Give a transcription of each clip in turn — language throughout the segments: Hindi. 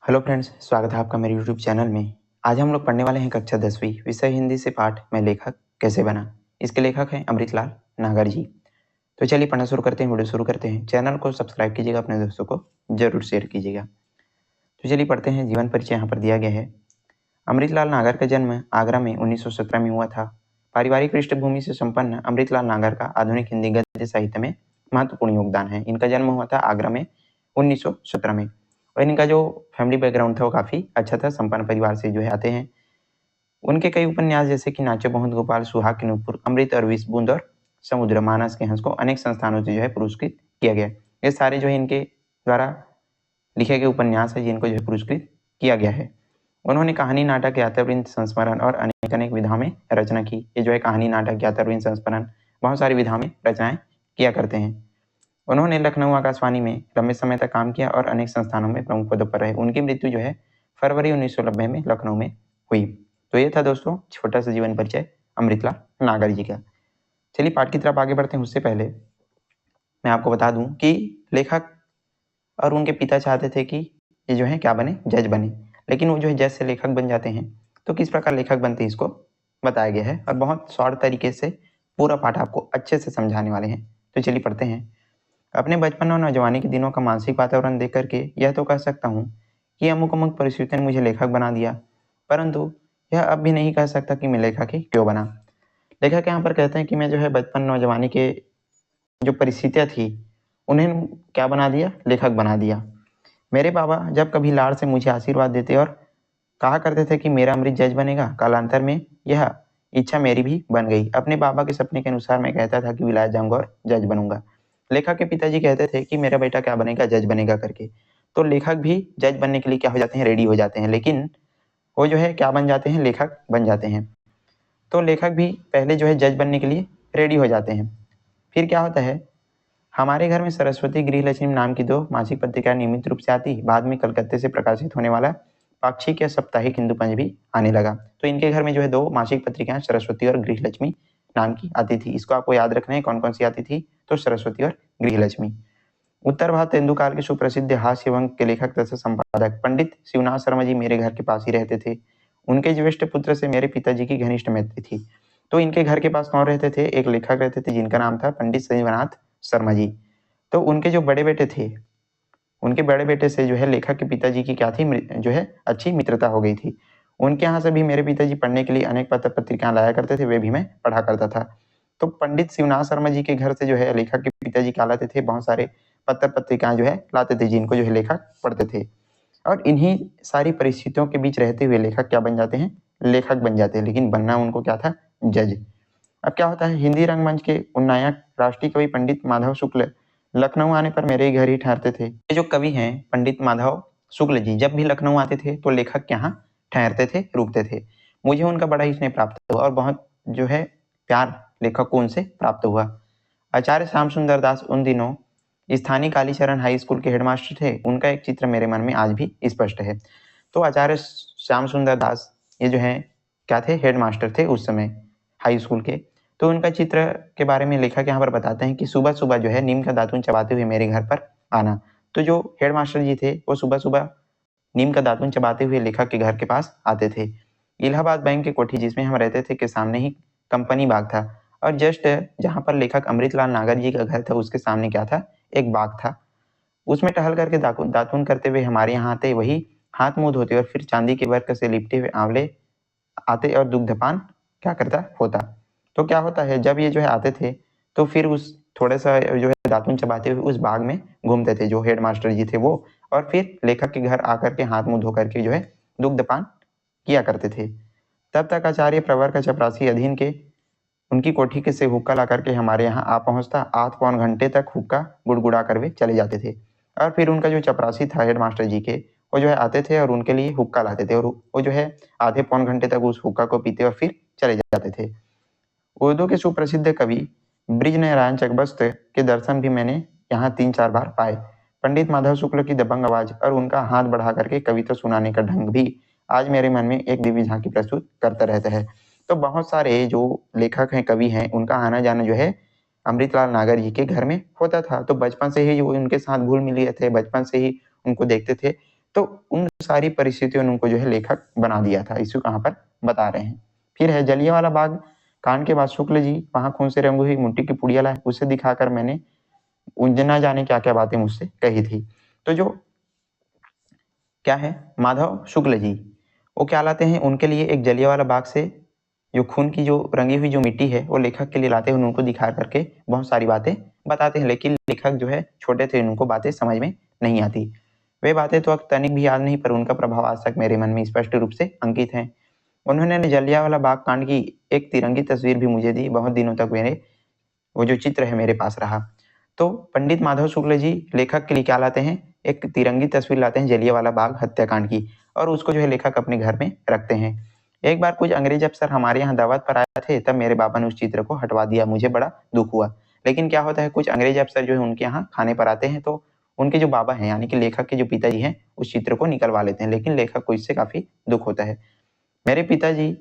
हेलो फ्रेंड्स, स्वागत है आपका मेरे यूट्यूब चैनल में। आज हम लोग पढ़ने वाले हैं कक्षा 10वीं विषय हिंदी से पाठ में लेखक कैसे बना। इसके लेखक हैं अमृतलाल नागर जी। तो चलिए पढ़ना शुरू करते हैं, वीडियो शुरू करते हैं। चैनल को सब्सक्राइब कीजिएगा, अपने दोस्तों को जरूर शेयर कीजिएगा। तो चलिए पढ़ते हैं। जीवन परिचय यहाँ पर दिया गया है। अमृतलाल नागर का जन्म आगरा में 1917 में हुआ था। पारिवारिक पृष्ठभूमि से संपन्न अमृतलाल नागर का आधुनिक हिंदी गद्य साहित्य में महत्वपूर्ण योगदान है। इनका जन्म हुआ था आगरा में 1917 में, और इनका जो फैमिली बैकग्राउंड था वो काफ़ी अच्छा था। संपन्न परिवार से जो है आते हैं। उनके कई उपन्यास जैसे कि नाचो बहुत गोपाल, सुहाग के नूपुर, अमृत और विष बूंद और समुद्र, मानस के हंस को अनेक संस्थानों से जो है पुरस्कृत किया गया। ये सारे जो है इनके द्वारा लिखे गए उपन्यास है जिनको जो है पुरस्कृत किया गया है। उन्होंने कहानी, नाटक, यात्रावृत्त, संस्मरण और अनेक विधाओं में रचना की। ये जो है कहानी, नाटक, यात्रावृत्त, संस्मरण बहुत सारी विधाओं में रचनाएं किया करते हैं। उन्होंने लखनऊ आकाशवाणी में लंबे समय तक काम किया और अनेक संस्थानों में प्रमुख पदों पर रहे। उनकी मृत्यु जो है फरवरी 1990 में लखनऊ में हुई। तो ये था दोस्तों छोटा सा जीवन परिचय अमृतलाल नागर जी का। चलिए पाठ की तरफ आगे बढ़ते हैं। उससे पहले मैं आपको बता दूं कि लेखक और उनके पिता चाहते थे कि ये जो है क्या बने, जज बने, लेकिन वो जो है जज से लेखक बन जाते हैं। तो किस प्रकार लेखक बनते हैं इसको बताया गया है, और बहुत शॉर्ट तरीके से पूरा पाठ आपको अच्छे से समझाने वाले हैं। तो चलिए पढ़ते हैं। अपने बचपन और नौजवानी के दिनों का मानसिक वातावरण देख करके यह तो कह सकता हूँ कि अमुक अमुक परिस्थितियों ने मुझे लेखक बना दिया, परंतु यह अब भी नहीं कह सकता कि मैं लेखक ही क्यों बना। लेखक यहाँ पर कहते हैं कि मैं जो है बचपन नौजवानी के जो परिस्थितियाँ थी उन्हें क्या बना दिया, लेखक बना दिया। मेरे बाबा जब कभी लाड़ से मुझे आशीर्वाद देते और कहा करते थे कि मेरा अमृत जज बनेगा, कालांतर में यह इच्छा मेरी भी बन गई। अपने बाबा के सपने के अनुसार मैं कहता था कि विलायत जाऊंगा और जज बनूंगा। लेखक के पिताजी कहते थे कि मेरा बेटा क्या बनेगा, जज बनेगा करके। तो लेखक भी जज बनने के लिए क्या हो जाते हैं, रेडी हो जाते हैं, लेकिन वो जो है क्या बन जाते हैं, लेखक बन जाते हैं। तो लेखक भी पहले जो है जज बनने के लिए रेडी हो जाते हैं। फिर क्या होता है, हमारे घर में सरस्वती गृहलक्ष्मी नाम की 2 मासिक पत्रिकाएं नियमित रूप से आती। बाद में कलकत्ते से प्रकाशित होने वाला पाक्षिक या साप्ताहिक हिंदू पंज भी आने लगा। तो इनके घर में जो है 2 मासिक पत्रिकाएं सरस्वती और गृहलक्ष्मी नाम की आती थी। इसको आपको याद रखना है कौन कौन सी आती थी, तो सरस्वती और गृहलक्ष्मी। उत्तर भारत तेंदुकाल के सुप्रसिद्ध हास्य अंक के लेखक तथा संपादक पंडित शिवनाथ शर्मा जी मेरे घर के पास ही रहते थे। उनके ज्येष्ठ पुत्र से मेरे पिताजी की घनिष्ठ मैत्री थी। तो इनके घर के पास कौन रहते थे, एक लेखक रहते थे जिनका नाम था पंडित शिवनाथ शर्मा जी। तो उनके जो बड़े बेटे थे, उनके बड़े बेटे से जो है लेखक के पिताजी की क्या थी, जो है अच्छी मित्रता हो गई थी। उनके यहाँ से भी मेरे पिताजी पढ़ने के लिए अनेक पत्र पत्रिकाएं लाया करते थे, वे भी मैं पढ़ा करता था। तो पंडित शिवनाथ शर्मा जी के घर से जो है लेखक के पिताजी क्या लाते थे, बहुत सारे पत्र पत्रिकाएं जो है लाते थे, जिनको जो है लेखक पढ़ते थे। और इन्हीं सारी परिस्थितियों के बीच रहते हुए लेखक क्या बन जाते हैं, लेखक बन जाते हैं। लेकिन बनना उनको क्या था, जज। अब क्या होता है, हिंदी रंगमंच के उन्नायक राष्ट्रीय कवि पंडित माधव शुक्ल लखनऊ आने पर मेरे ही घर ही ठहरते थे। ये जो कवि हैं पंडित माधव शुक्ल जी, जब भी लखनऊ आते थे तो लेखक के यहाँ ठहरते थे, रुकते थे। मुझे उनका बड़ा ही स्नेह प्राप्त हुआ और बहुत जो है प्यार लेखक को उनसे प्राप्त हुआ। आचार्य श्याम सुंदर दास उन दिनों स्थानीय कालीचरण हाई स्कूल के हेडमास्टर थे। उनका एक चित्र मेरे मन में आज भी स्पष्ट है। तो आचार्य श्याम सुंदर दास ये जो है क्या थे, हेडमास्टर थे उस समय हाई स्कूल के। तो उनका चित्र के बारे में लेखक यहाँ पर बताते हैं कि सुबह सुबह जो है नीम का दातुन चबाते हुए मेरे घर पर आना। तो जो हेडमास्टर जी थे वो सुबह सुबह नीम का दातुन चबाते हुए लेखक के घर के पास आते थे। इलाहाबाद बैंक की कोठी जिसमें हम रहते थे के सामने ही कंपनी बाग था, और जस्ट जहाँ पर लेखक अमृतलाल नागर जी का घर था उसके सामने क्या था, एक बाग था। उसमें टहल करके दातुन करते हुए हमारे यहाँ आते, वही हाथ मुंह धोते और फिर चांदी के वर्क से लिपटे हुए आंवले आते और दुग्धपान क्या करता होता। तो क्या होता है, जब ये जो है आते थे तो फिर उस थोड़ा सा जो है दातुन चबाते हुए उस बाग में घूमते थे जो हेडमास्टर जी थे वो, और फिर लेखक के घर आकर के हाथ मुंह धो करके जो है दुग्धपान किया करते थे। तब तक आचार्य प्रवर का चपरासी अधीन के उनकी कोठी के से हुक्का ला करके हमारे यहाँ आ पहुंचता। आध पौन घंटे तक हुक्का गुड़गुड़ा कर वे चले जाते थे, और फिर उनका जो चपरासी था हेडमास्टर जी के, वो जो है आते थे और उनके लिए हुक्का लाते थे, और वो जो है आधे पौन घंटे तक उस हुक्का को पीते और फिर चले जाते थे। उर्दू के सुप्रसिद्ध कवि ब्रिज नारायण चकबस्त के दर्शन भी मैंने यहाँ 3-4 बार पाए। पंडित माधव शुक्ल की दबंग आवाज और उनका हाथ बढ़ा करके कविता सुनाने का ढंग भी आज मेरे मन में एक दिव्य झांकी प्रस्तुत करता रहता है। तो बहुत सारे जो लेखक हैं, कवि हैं, उनका आना जाना जो है अमृतलाल नागर जी के घर में होता था। तो बचपन से ही वो उनके साथ घुल मिल गए थे, बचपन से ही उनको देखते थे। तो उन सारी परिस्थितियों ने उनको जो है लेखक बना दिया था, इसको कहाँ पर बता रहे हैं। फिर है जलियांवाला बाग कांड के बाद शुक्ल जी वहां खून से रंगी हुई मिट्टी की पुड़िया लाए, उसे दिखाकर मैंने उन ना जाने क्या क्या बातें मुझसे कही थी। तो जो क्या है माधव शुक्ल जी वो क्या लाते हैं, उनके लिए एक जलियांवाला बाग से जो खून की जो रंगी हुई जो मिट्टी है वो लेखक के लिए लाते हैं, उनको दिखा करके बहुत सारी बातें बताते हैं। लेकिन लेखक जो है छोटे थे, उनको बातें समझ में नहीं आती। वे बातें तो अब तनिक भी याद नहीं, पर उनका प्रभाव आज तक मेरे मन में स्पष्ट रूप से अंकित है। उन्होंने जलियांवाला बाग कांड की एक तिरंगी तस्वीर भी मुझे दी, बहुत दिनों तक मेरे वो जो चित्र है मेरे पास रहा। तो पंडित माधव शुक्ल जी लेखक के लिए क्या लाते हैं, एक तिरंगी तस्वीर लाते हैं जलियांवाला बाग हत्याकांड की, और उसको जो है लेखक अपने घर में रखते हैं। एक बार कुछ अंग्रेज अफसर हमारे यहाँ दावत पर आए थे, तब मेरे बाबा ने उस चित्र को हटवा दिया, मुझे बड़ा दुख हुआ। लेकिन क्या होता है, कुछ अंग्रेज अफसर जो है उनके यहाँ खाने पर आते हैं, तो उनके जो बाबा हैं यानी कि लेखक के जो पिताजी हैं उस चित्र को निकलवा लेते हैं, लेकिन लेखक को इससे काफी दुख होता है। मेरे पिताजी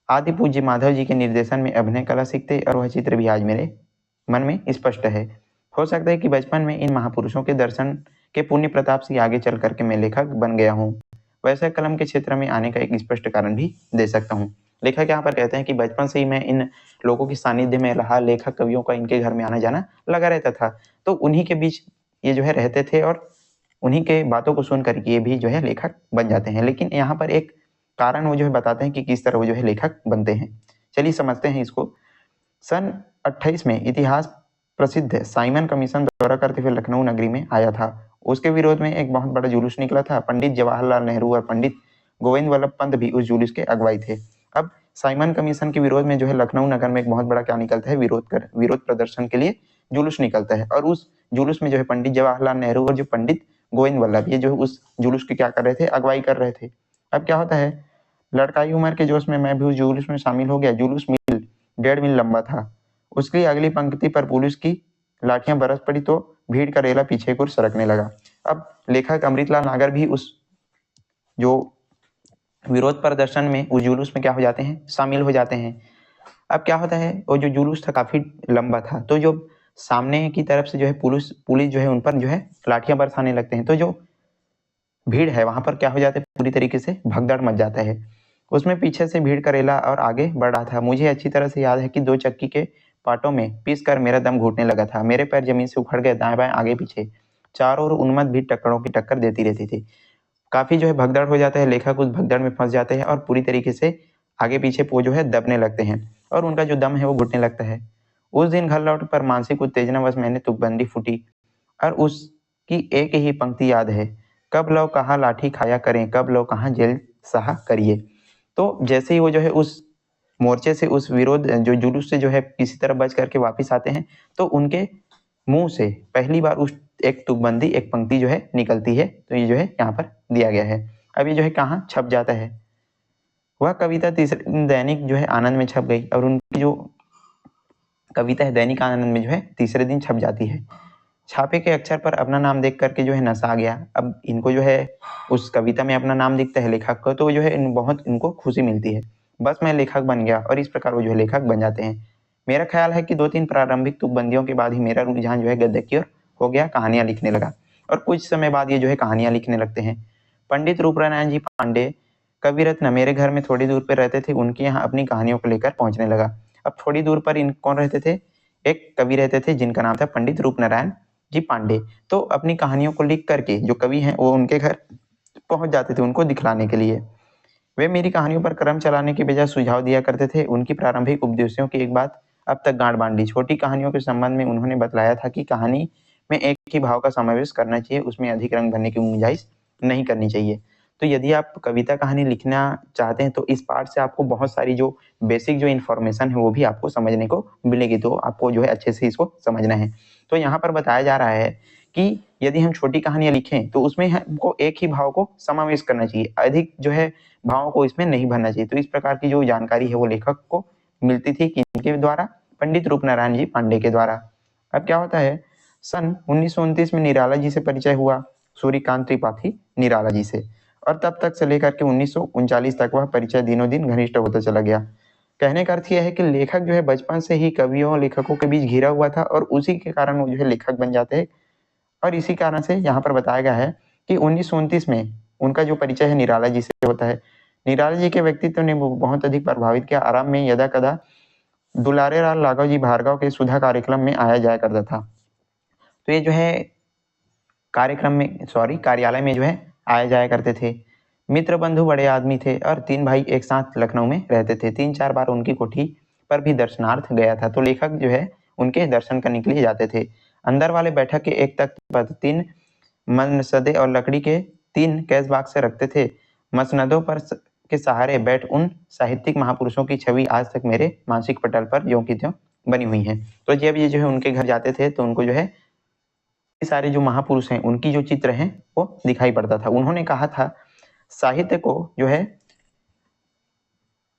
आदि पूज्य माधव जी के निर्देशन में अभिनय कला सीखते, और वह चित्र भी आज मेरे मन में स्पष्ट है। हो सकता है कि बचपन में इन महापुरुषों के दर्शन के पुण्य प्रताप से आगे चल करके मैं लेखक बन गया हूँ। वैसे कलम के क्षेत्र में आने का एक स्पष्ट कारण भी दे सकता हूँ। लेखक यहाँ पर कहते हैं कि बचपन से ही मैं इन लोगों के सानिध्य में रहा, लेखक कवियों का इनके घर में आना जाना लगा रहता था, तो उन्हीं के बीच ये जो है रहते थे, और उन्हीं के बातों को सुन करके ये भी जो है लेखक बन जाते हैं। लेकिन यहाँ पर एक कारण वो जो है बताते हैं कि किस तरह वो जो है लेखक बनते हैं। चलिए समझते हैं इसको। सन 28 में इतिहास प्रसिद्ध साइमन कमीशन दौरा करते हुए लखनऊ नगरी में आया था। उसके विरोध में एक बहुत बड़ा जुलूस निकला था। पंडित जवाहरलाल नेहरू और पंडित गोविंद वल्लभ पंत भी उस जुलूस के अगुवाई थे। अब साइमन कमीशन के विरोध में जो है लखनऊ नगर में एक बहुत बड़ा क्या निकलता है, विरोध प्रदर्शन के लिए जुलूस निकलता है, और उस जुलूस में जो है पंडित जवाहरलाल नेहरू और जो पंडित गोविंद वल्लभ ये जो है उस जुलूस की क्या कर रहे थे, अगुवाई कर रहे थे। अब क्या होता है, लड़काई उम्र के जोश में मैं भी उस जुलूस में शामिल हो गया। जुलूस 1.5 मील लंबा था। उसके लिए अगली पंक्ति पर पुलिस की लाठियां बरस पड़ी तो भीड़ का रेला पीछे को सरकने लगा। अब लेखक अमृतलाल नागर भी उस जो विरोध प्रदर्शन में उस जुलूस में क्या हो जाते हैं, शामिल हो जाते हैं। अब क्या होता है, वो जो जुलूस था काफी लंबा था, तो जो सामने की तरफ से जो है पुलिस जो है उन पर जो है लाठियां बरसाने लगते हैं, तो जो भीड़ है वहां पर क्या हो जाता है, पूरी तरीके से भगदड़ मच जाता है। उसमें पीछे से भीड़ का रेला और आगे बढ़ रहा था। मुझे अच्छी तरह से याद है कि 2 चक्की के पाटों में पीस कर मेरा दम घुटने लगा था। मेरे पैर जमीन से उखड़ गए, दाएं बाएं आगे पीछे चारों ओर उन्मत्त भीड़ टक्करों की टक्कर देती रहती थी। काफी जो है भगदड़ हो जाता है, लेखक उस भगदड़ में फंस जाते हैं और पूरी तरीके से आगे पीछे वो जो है दबने लगते हैं, और उनका जो दम है वो घुटने लगता है। उस दिन घर लौट पर मानसिक उत्तेजनावश मैंने तुकबंदी फूटी, और उसकी एक ही पंक्ति याद है, कब लो कहाँ लाठी खाया करें, कब लो कहाँ जेल सहा करिए। तो जैसे ही वो जो है उस मोर्चे से, उस विरोध जो जुलूस से जो है किसी तरह बच करके वापस आते हैं, तो उनके मुंह से पहली बार उस एक तुकबंदी एक पंक्ति जो है निकलती है। तो ये जो है यहाँ पर दिया गया है। अब ये जो है कहाँ छप जाता है, वह कविता तीसरे दिन दैनिक जो है आनंद में छप गई, और उनकी जो कविता है दैनिक आनंद में जो है तीसरे दिन छप जाती है। छापे के अक्षर पर अपना नाम देख करके जो है नशा आ गया। अब इनको जो है उस कविता में अपना नाम दिखता है लेखक का, तो जो है बहुत इनको खुशी मिलती है, बस मैं लेखक बन गया, और इस प्रकार वो जो है लेखक बन जाते हैं। मेरा ख्याल है कि 2-3 प्रारंभिक तुकबंदियों के बाद ही मेरा रुझान जो है गद्य की ओर हो गया, कहानियां लिखने लगा, और कुछ समय बाद ये जो है कहानियां लिखने लगते हैं। पंडित रूपनारायण जी पांडे कवि रत्न मेरे घर में थोड़ी दूर पर रहते थे, उनके यहाँ अपनी कहानियों को लेकर पहुंचने लगा। अब थोड़ी दूर पर इन कौन रहते थे, एक कवि रहते थे जिनका नाम था पंडित रूपनारायण जी पांडे। तो अपनी कहानियों को लिख करके जो कवि हैं वो उनके घर पहुंच जाते थे उनको दिखलाने के लिए। वे मेरी कहानियों पर कलम चलाने की बजाय सुझाव दिया करते थे। उनकी प्रारंभिक उपदेशों की एक बात अब तक गांठ बांध ली। छोटी कहानियों के संबंध में उन्होंने बतलाया था कि कहानी में एक ही भाव का समावेश करना चाहिए, उसमें अधिक रंग भरने की गुंजाइश नहीं करनी चाहिए। तो यदि आप कविता कहानी लिखना चाहते हैं तो इस पार्ट से आपको बहुत सारी जो बेसिक जो इन्फॉर्मेशन है वो भी आपको समझने को मिलेगी, तो आपको जो है अच्छे से इसको समझना है। तो यहाँ पर बताया जा रहा है कि यदि हम छोटी कहानियां लिखें तो उसमें हमको एक ही भाव को समावेश करना चाहिए, अधिक जो है भावों को इसमें नहीं भरना चाहिए। तो इस प्रकार की जो जानकारी है वो लेखक को मिलती थी किनके द्वारा, पंडित रूपनारायण जी पांडे के द्वारा। अब क्या होता है, सन 1929 में निराला जी से परिचय हुआ, सूर्यकांत त्रिपाठी निराला जी से, और तब तक से लेकर के 1939 तक वह परिचय दिनों दिन घनिष्ठ होता चला गया। कहने का अर्थ यह है कि लेखक जो है बचपन से ही कवियों लेखकों के बीच घिरा हुआ था, और उसी के कारण वो जो है लेखक बन जाते हैं। और इसी कारण से यहाँ पर बताया गया है कि 1929 में उनका जो परिचय है निराला जी से होता है। निराला जी के व्यक्तित्व ने वो बहुत अधिक प्रभावित किया। आराम में यदा कदा दुलारे लाल लाघव जी भार्गव के सुधा कार्यक्रम में आया जाया करता था। तो ये जो है कार्यालय में जो है आया जाया करते थे। मित्र बंधु बड़े आदमी थे और 3 भाई एक साथ लखनऊ में रहते थे। 3-4 बार उनकी कोठी पर भी दर्शनार्थ गया था। तो लेखक जो है उनके दर्शन करने के लिए जाते थे। अंदर वाले बैठक के एक तख्त पर 3 मसनदे और लकड़ी के 3 कैश बॉक्स रखते थे। मसनदों पर के सहारे बैठ उन साहित्यिक महापुरुषों की छवि आज तक मेरे मानसिक पटल पर ज्यों की त्यों बनी हुई है। तो जब ये जो है उनके घर जाते थे तो उनको जो है सारे जो महापुरुष हैं उनकी जो चित्र हैं वो दिखाई पड़ता था। उन्होंने कहा था साहित्य को जो है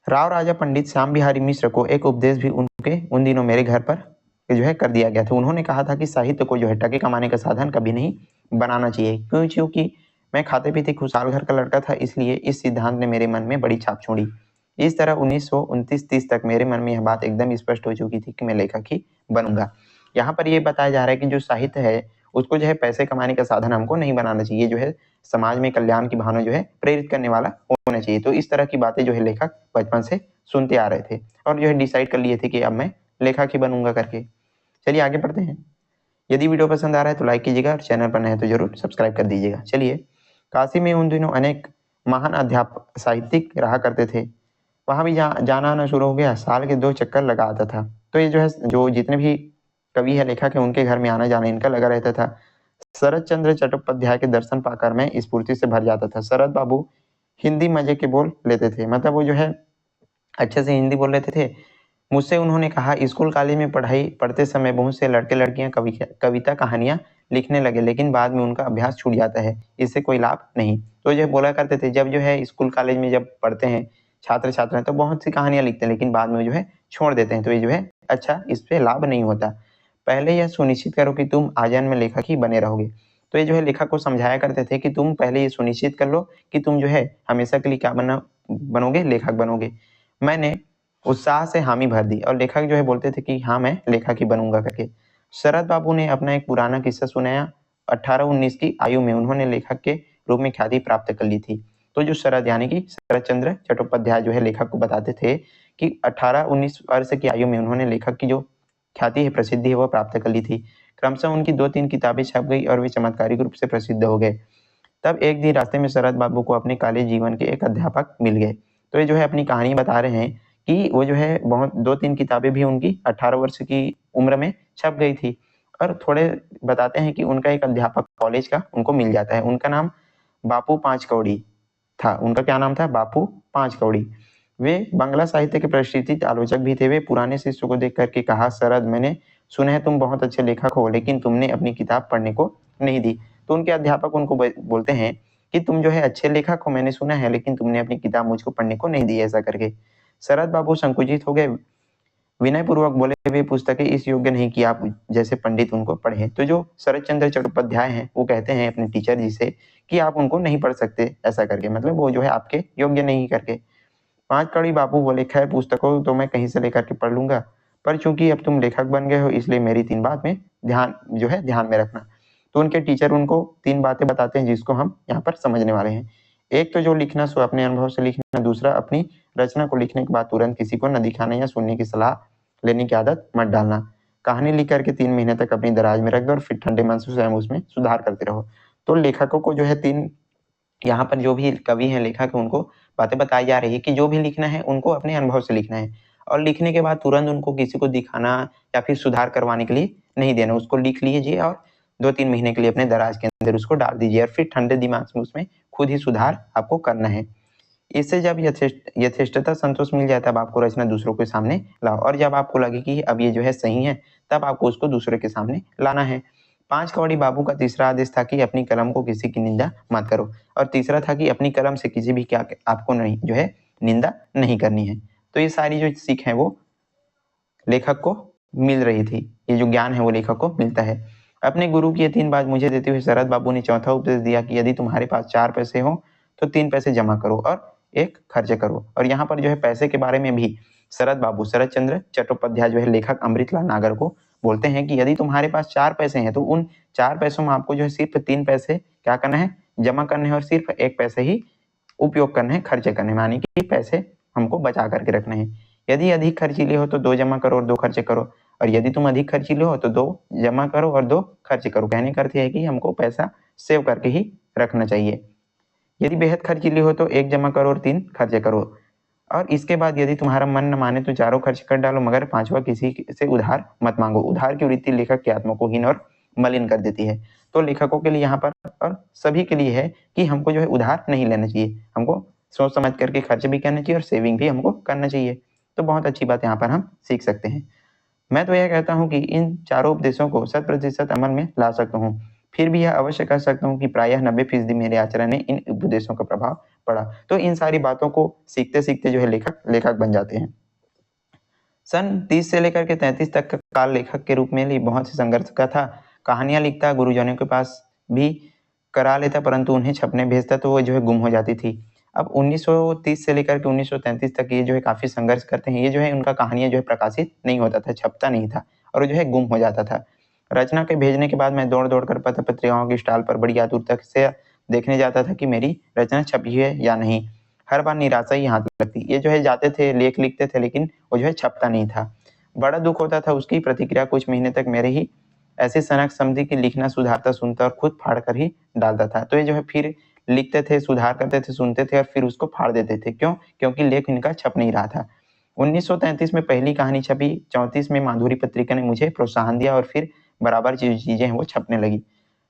राव राजा पंडित श्याम बिहारी मिश्र को एक उपदेश भी उनके उन दिनों मेरे घर पर जो है कर दिया गया था। उन्होंने कहा था कि साहित्य को जो है टके कमाने का साधन कभी नहीं बनाना चाहिए, क्योंकि मैं खाते पीते खुशहाल घर का लड़का था, इसलिए इस सिद्धांत ने मेरे मन में बड़ी छाप छोड़ी। इस तरह 1929-30 तक मेरे मन में यह बात एकदम स्पष्ट हो चुकी थी कि मैं लेखक ही बनूंगा। यहाँ पर यह बताया जा रहा है कि जो साहित्य है उसको जो है पैसे कमाने का साधन हमको नहीं बनाना चाहिए, जो है समाज में कल्याण की भावना जो है प्रेरित करने वाला होना चाहिए। तो इस तरह की बातें जो है लेखक बचपन से सुनते आ रहे थे और जो है डिसाइड कर लिए थे कि अब मैं लेखक ही बनूंगा करके। चलिए आगे बढ़ते हैं। यदि वीडियो पसंद आ रहा है तो लाइक कीजिएगा और चैनल पर नए हैं तो जरूर सब्सक्राइब कर दीजिएगा। चलिए, काशी में उन दिनों अनेक महान अध्यापक साहित्यिक रहा करते थे। वहां भी जाना आना शुरू हो गया। साल के 2 चक्कर लगा आता था। तो ये जो है जो जितने भी कवि है लेखक है उनके घर में आना जाना इनका लगा रहता था। शरद चंद्र चट्टोपाध्याय के दर्शन पाकर मैं स्फूर्ति से भर जाता था। शरद बाबू हिंदी मजे के बोल लेते थे, मतलब वो जो है अच्छे से हिंदी बोल लेते थे। मुझसे उन्होंने कहा स्कूल कॉलेज में पढ़ते समय बहुत से लड़के लड़कियां कविता कहानियां लिखने लगे, लेकिन बाद में उनका अभ्यास छूट जाता है, इससे कोई लाभ नहीं। तो जो बोला करते थे जब जो है स्कूल कॉलेज में जब पढ़ते हैं छात्र छात्राएं तो बहुत सी कहानियां लिखते हैं, लेकिन बाद में जो है छोड़ देते हैं। तो ये जो है अच्छा इससे लाभ नहीं होता। पहले यह सुनिश्चित करो कि तुम आजीवन में लेखक ही बने रहोगे। तो ये जो है लेखक को समझाया करते थे कि तुम पहले ये सुनिश्चित कर लो कि तुम जो है हमेशा के लिए क्या बनोगे, लेखक बनोगे। मैंने उत्साह से हामी भर दी और लेखक जो है बोलते थे कि हाँ मैं लेखक ही बनूंगा करके। शरद बाबू ने अपना एक पुराना किस्सा सुनाया। 18-19 की आयु में उन्होंने लेखक के रूप में ख्याति प्राप्त कर ली थी। तो जो शरद यानी कि शरद चंद्र चट्टोपाध्याय जो है लेखक को बताते थे कि 18-19 वर्ष की आयु में उन्होंने लेखक की जो ख्याति है, प्रसिद्धि है, वह प्राप्त कर ली थी। क्रमशः उनकी 2-3 किताबें छप गई और वे चमत्कारिक रूप से प्रसिद्ध हो गए। तब एक दिन रास्ते में शरद बाबू को अपने कॉलेज जीवन के एक अध्यापक मिल गए। तो ये जो है अपनी कहानी बता रहे हैं कि वो जो है बहुत 2-3 किताबें भी उनकी 18 वर्ष की उम्र में छप गई थी। और थोड़े बताते हैं कि उनका एक अध्यापक कॉलेज का उनको मिल जाता है। उनका नाम बापू पांच कौड़ी था। उनका क्या नाम था? बापू पांच कौड़ी। वे बांग्ला साहित्य के प्रतिष्ठित आलोचक भी थे। वे पुराने शिष्य को देख करके कहा, शरद मैंने सुना है तुम बहुत अच्छे लेखक हो, लेकिन तुमने अपनी किताब पढ़ने को नहीं दी। तो उनके अध्यापक उनको बोलते हैं कि तुम जो है अच्छे लेखक हो, मैंने सुना है, लेकिन तुमने अपनी किताब मुझको पढ़ने को नहीं दी, ऐसा करके। शरद बाबू संकुचित हो गए, विनय पूर्वक बोले वे पुस्तकें इस योग्य नहीं कि आप जैसे पंडित उनको पढ़े। तो जो शरद चंद्र चट्टोपाध्याय हैं वो कहते हैं अपने टीचर जी से कि आप उनको नहीं पढ़ सकते, ऐसा करके, मतलब वो जो है आपके योग्य नहीं करके। पांच कौड़ी बापू बोले, खैर पुस्तकों तो मैं कहीं से लेकर के पढ़ लूंगा, पर चूंकि अब तुम लेखक बन गए हो इसलिए मेरी 3 बात में ध्यान में रखना। तो उनके टीचर उनको 3 बातें बताते हैं जिसको हम यहाँ पर समझने वाले हैं। एक तो जो लिखना सो अपने अनुभव से लिखना, दूसरा अपनी रचना को लिखने के बाद तुरंत किसी को न दिखाना या सुनने की सलाह लेने की आदत मत डालना। कहानी लिख करके 3 महीने तक अपनी दराज में रख दो और फिर ठंडे मन से स्वयं उसमें सुधार करते रहो। तो लेखकों को जो है 3 यहाँ पर जो भी कवि हैं लेखक है उनको बातें बताई जा रही है कि जो भी लिखना है उनको अपने अनुभव से लिखना है और लिखने के बाद तुरंत उनको किसी को दिखाना या फिर सुधार करवाने के लिए नहीं देना। उसको लिख लीजिए और 2-3 महीने के लिए अपने दराज के अंदर उसको डाल दीजिए और फिर ठंडे दिमाग से उसमें खुद ही सुधार आपको करना है। इससे जब यथेष्टता संतोष मिल जाए तब आपको रचना दूसरों के सामने लाओ और जब आपको लगे कि अब ये जो है सही है तब आपको उसको दूसरे के सामने लाना है। पांच कौड़ी बाबू का तीसरा आदेश था कि अपनी कलम को किसी की निंदा मत करो और तीसरा था कि अपनी कलम से किसी भी क्या आपको नहीं जो है निंदा नहीं करनी है। तो ये सारी जो सीख है वो लेखक को मिल रही थी, ये जो ज्ञान है वो लेखक को मिलता है। अपने गुरु की ये 3 बात मुझे देते हुए शरद बाबू ने चौथा उपदेश दिया कि यदि तुम्हारे पास 4 पैसे हो तो 3 पैसे जमा करो और 1 खर्च करो। और यहाँ पर जो है पैसे के बारे में भी शरद चंद्र चट्टोपाध्याय जो है लेखक अमृतलाल नागर को बोलते हैं कि यदि तुम्हारे पास 4 पैसे हैं तो उन 4 पैसों में आपको जो है सिर्फ 3 पैसे क्या करना है, जमा करने हैं और सिर्फ 1 पैसे ही उपयोग करने हैं, खर्चे करने हैं, यानी कि पैसे हमको बचा करके रखने हैं। यदि अधिक खर्चीले हो तो 2 जमा करो और 2 खर्चे करो, और यदि तुम अधिक खर्चीले हो तो 2 जमा करो और 2 खर्चे करो। कहने का अर्थ है कि हमको पैसा सेव करके ही रखना चाहिए। यदि बेहद खर्चीले हो तो 1 जमा करो और 3 खर्चे करो, और इसके बाद यदि तुम्हारा मन न माने तो चारों खर्च कर डालो, मगर 5वां किसी से उधार मत मांगो। उधार की वृत्ति लेखक की आत्मा को हीन और मलिन कर देती है। तो लेखकों के लिए यहाँ पर और सभी के लिए है कि हमको जो है उधार नहीं लेना चाहिए, हमको सोच समझ करके खर्च भी करना चाहिए और सेविंग भी हमको करना चाहिए। तो बहुत अच्छी बात यहाँ पर हम सीख सकते हैं। मैं तो यह कहता हूँ कि इन चारों उपदेशों को 100% अमल में ला सकता हूँ। फिर भी यह अवश्य कह सकता हूँ कि प्रायः 90% मेरे आचरण में इन उपदेशों का प्रभाव पड़ा। तो इन सारी बातों को सीखते सीखते जो है लेखक बन जाते हैं। सन 30 से लेकर के 33 तक का काल लेखक के रूप में लिए बहुत से संघर्ष का था। कहानियां लिखता, गुरुजनों के पास भी करा लेता, परंतु उन्हें छपने भेजता तो वो जो है गुम हो जाती थी। अब 1930 से लेकर के 1933 तक ये जो है काफी संघर्ष करते हैं। ये जो है उनका कहानियां जो है प्रकाशित नहीं होता था, छपता नहीं था और जो है गुम हो जाता था। रचना के भेजने के बाद मैं दौड़ दौड़ कर पत्र पत्रिकाओं की स्टॉल पर बड़ी आतुरता से देखने जाता था कि मेरी रचना छपी है या नहीं। हर बार निराशा ही हाथ लगती। ये जो है जाते थे, लेख लिखते थे, लेकिन वो जो है छपता नहीं था। बड़ा दुख होता था। उसकी प्रतिक्रिया कुछ महीने तक मेरे ही ऐसे सनक समझी कि लिखना, सुधारता, सुनता और खुद फाड़ कर ही डालता था। तो ये जो है फिर लिखते थे, सुधार करते थे, सुनते थे और फिर उसको फाड़ देते थे। क्यों? क्योंकि लेख इनका छप नहीं रहा था। 1933 में पहली कहानी छपी, 34 में माधुरी पत्रिका ने मुझे प्रोत्साहन दिया और फिर बराबर चीजें हैं वो छपने लगी।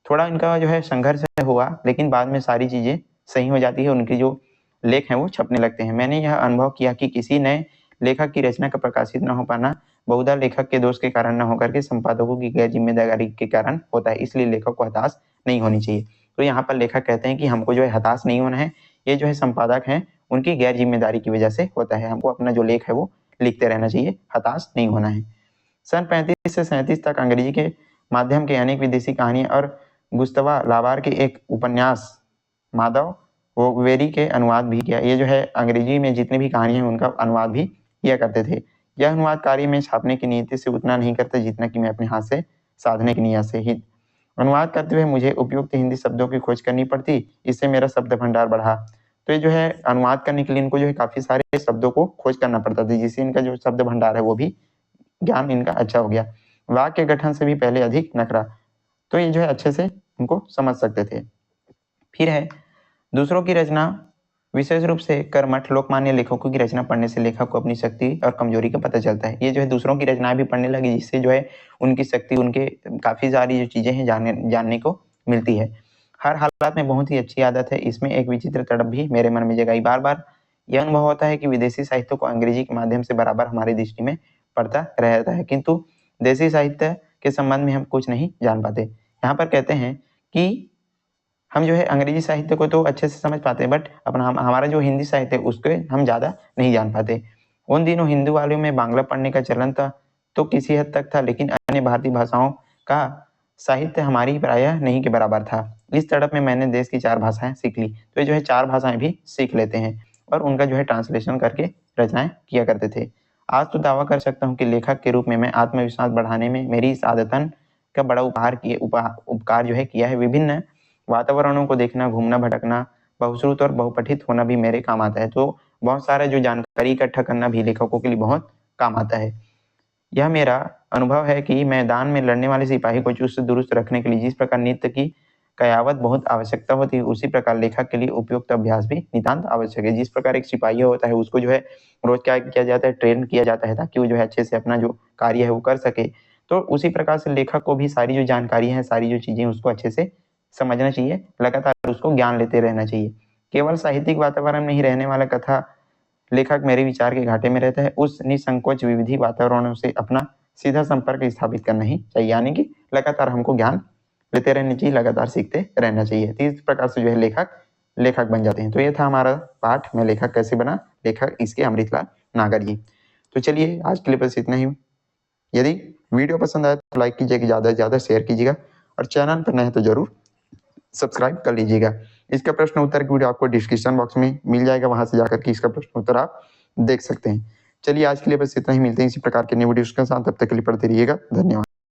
थोड़ा इनका जो है संघर्ष हुआ, लेकिन बाद में सारी चीजें सही हो जाती है, उनकी जो लेख हैं वो छपने लगते हैं। मैंने यह अनुभव किया कि किसी नए लेखक की रचना का प्रकाशित न हो पाना बहुधा लेखक के दोष के कारण न होकर के संपादकों की गैर जिम्मेदारी के कारण होता है। इसलिए लेखक को हताश नहीं होनी चाहिए। तो यहाँ पर लेखक कहते हैं कि हमको जो है हताश नहीं होना है। ये जो है संपादक हैं उनकी गैर जिम्मेदारी की वजह से होता है। हमको अपना जो लेख है वो लिखते रहना चाहिए, हताश नहीं होना है। सन 35 से 37 तक अंग्रेजी के माध्यम के अनेक विदेशी कहानियां और गुस्तवा लाबार के एक उपन्यास माधव वेरी के अनुवाद भी किया। ये जो है अंग्रेजी में जितनी भी कहानियां हैं उनका अनुवाद भी किया करते थे। यह अनुवाद कार्य में छापने की नीयत से उतना नहीं करता जितना कि मैं अपने हाथ से साधने की नीयत से ही। अनुवाद करते हुए मुझे उपयुक्त हिंदी शब्दों की खोज करनी पड़ती, इससे मेरा शब्द भंडार बढ़ा। तो ये जो है अनुवाद करने के लिए इनको जो है काफी सारे शब्दों को खोज करना पड़ता था, जिससे इनका जो शब्द भंडार है वो भी ज्ञान इनका अच्छा हो गया। वाक्य गठन से भी पहले अधिक नखरा, तो ये जो है अच्छे से उनको समझ सकते थे। फिर है दूसरों की रचना, विशेष रूप से कर्मठ लोकमान्य लेखकों की रचना पढ़ने से लेखक को अपनी शक्ति और कमजोरी का पता चलता है। ये जो है दूसरों की रचनाएं भी पढ़ने लगी, जिससे जो है उनकी शक्ति, उनके काफी सारी जो चीजें हैं जानने को मिलती है। हर हालात में बहुत ही अच्छी आदत है, इसमें एक विचित्र तड़प भी मेरे मन में जगाई। बार बार यह अनुभव होता है कि विदेशी साहित्य को अंग्रेजी के माध्यम से बराबर हमारी दृष्टि में पड़ता रहता है, किंतु देसी साहित्य के संबंध में हम कुछ नहीं जान पाते। यहाँ पर कहते हैं कि हम जो है अंग्रेजी साहित्य को तो अच्छे से समझ पाते हैं, बट अपना हमारा जो हिंदी साहित्य है उसको हम ज्यादा नहीं जान पाते। उन दिनों हिंदू वालों में बांग्ला पढ़ने का चलन था तो किसी हद तक था, लेकिन अन्य भारतीय भाषाओं का साहित्य हमारी प्रायः नहीं के बराबर था। इस तड़प में मैंने देश की 4 भाषाएं सीख ली। तो ये जो है 4 भाषाएं भी सीख लेते हैं और उनका जो है ट्रांसलेशन करके रचनाएं किया करते थे। आज तो दावा कर सकता हूँ कि लेखक के रूप में मैं आत्मविश्वास बढ़ाने में मेरी इस आदतन का बड़ा उपकार जो है किया है। विभिन्न वातावरणों को देखना, घूमना, भटकना, बहुश्रुत और बहुपठित होना भी मेरे काम आता है। तो बहुत सारा जो जानकारी इकट्ठा करना भी लेखकों के लिए बहुत काम आता है। यह मेरा अनुभव है कि मैदान में लड़ने वाले सिपाही को चुस्त दुरुस्त रखने के लिए जिस प्रकार नित्य की कयावत बहुत आवश्यकता होती है, उसी प्रकार लेखक के लिए उपयुक्त अभ्यास भी नितांत आवश्यक है। जिस प्रकार एक सिपाही होता है उसको जो है रोज क्या किया जाता है, ट्रेन किया जाता है ताकि वो जो है अच्छे से अपना जो कार्य है वो कर सके। तो उसी प्रकार से लेखक को भी सारी जो जानकारी है, सारी जो चीजें उसको अच्छे से समझना चाहिए, लगातार उसको ज्ञान लेते रहना चाहिए। केवल साहित्यिक वातावरण में ही रहने वाला कथा लेखक मेरे विचार के घाटे में रहता है। उस निसंकोच विविधि वातावरणों से अपना सीधा संपर्क स्थापित करना ही चाहिए, यानी कि लगातार हमको ज्ञान लेते रहना चाहिए, लगातार सीखते रहना चाहिए। तो इस प्रकार से जो है लेखक बन जाते हैं। तो ये था हमारा पाठ, मैं लेखक कैसे बना, लेखक इसके अमृतलाल नागर जी। तो चलिए आज के लिए बस इतना ही। यदि वीडियो पसंद आए तो लाइक कीजिएगा, ज़्यादा से ज़्यादा शेयर कीजिएगा और चैनल पर नए हैं तो जरूर सब्सक्राइब कर लीजिएगा। इसका प्रश्न उत्तर की वीडियो आपको डिस्क्रिप्शन बॉक्स में मिल जाएगा, वहां से जाकर के इसका प्रश्न उत्तर आप देख सकते हैं। चलिए आज के लिए बस इतना ही, मिलते हैं इसी प्रकार के नए वीडियोस के साथ। तब तक के लिए पढ़ते रहिएगा। धन्यवाद।